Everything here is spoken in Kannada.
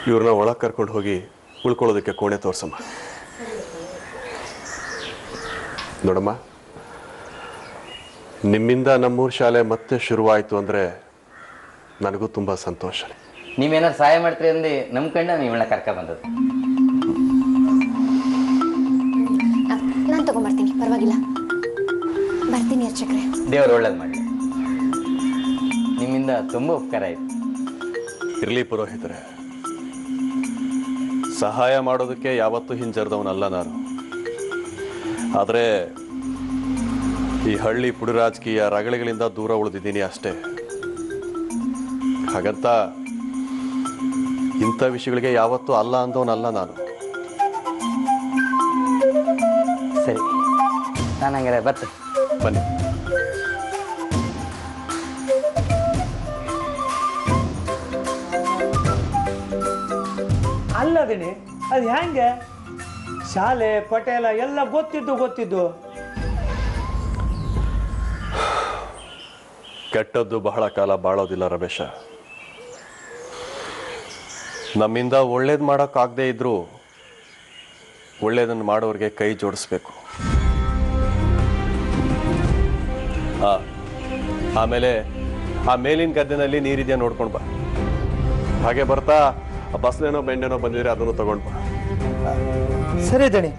ಇವ್ರನ್ನ ಒಳಗೆ ಕರ್ಕೊಂಡು ಹೋಗಿ ಉಳ್ಕೊಳ್ಳೋದಕ್ಕೆ ಕೋಣೆ ತೋರ್ಸಮ್ಮ. ನೋಡಮ್ಮ, ನಿಮ್ಮಿಂದ ನಮ್ಮೂರ ಶಾಲೆ ಮತ್ತೆ ಶುರುವಾಯಿತು ಅಂದರೆ ನನಗೂ ತುಂಬ ಸಂತೋಷ. ನೀವೇನಾದ್ರು ಸಹಾಯ ಮಾಡ್ತೀರಿ ಅಂದು ನಂಬ್ಕೊಂಡು ನೀವನ್ನ ಕರ್ಕ ಬಂದದ್ದು. ನಾನು ತಗೊಂಡ್ಬರ್ತೀನಿ, ಪರವಾಗಿಲ್ಲ. ಬರ್ತೀನಿ ಅರ್ಚಕ್ರೆ. ದೇವರು ಒಳ್ಳೇದು ಮಾಡಿ. ನಿಮ್ಮಿಂದ ತುಂಬ ಉಪಕಾರ ಆಯಿತು. ಇರಲಿ ಪುರೋಹಿತರೆ, ಸಹಾಯ ಮಾಡೋದಕ್ಕೆ ಯಾವತ್ತೂ ಹಿಂಜರಿದವನಲ್ಲ ನಾನು. ಆದರೆ ಈ ಹಳ್ಳಿ ಪುಡಿ ರಾಜಕೀಯ ರಗಳೆಗಳಿಂದ ದೂರ ಉಳಿದಿದ್ದೀನಿ ಅಷ್ಟೇ. ಹಾಗಂತ ಇಂಥ ವಿಷಯಗಳಿಗೆ ಯಾವತ್ತೂ ಅಲ್ಲ ಅಂದವನಲ್ಲ ನಾನು. ಸರಿ, ನಾನು ಹಂಗಾರೆ ಬರ್ತೆ. ಬನ್ನಿ. ಅಲ್ಲದೀನಿ, ಅದು ಹೆಂಗೆ? ಶಾಲೆ ಪಟೇಲ ಎಲ್ಲ ಗೊತ್ತಿದ್ದು ಕೆಟ್ಟದ್ದು ಬಹಳ ಕಾಲ ಬಾಳೋದಿಲ್ಲ ರಮೇಶ. ನಮ್ಮಿಂದ ಒಳ್ಳೇದು ಮಾಡೋಕ್ಕಾಗದೇ ಇದ್ರೂ ಒಳ್ಳೇದನ್ನು ಮಾಡೋರಿಗೆ ಕೈ ಜೋಡಿಸ್ಬೇಕು. ಆಮೇಲೆ ಆ ಮೇಲಿನ ಗದ್ದೆನಲ್ಲಿ ನೀರಿದೆಯಾ ನೋಡ್ಕೊಂಡು ಬಾ. ಹಾಗೆ ಬರ್ತಾ ಬಸ್ನೇನೋ ಬೆಂಡೆನೋ ಬಂದಿದ್ರೆ ಅದನ್ನು ತಗೊಂಡು ಬಾ. ಸರಿ ದಣಿ.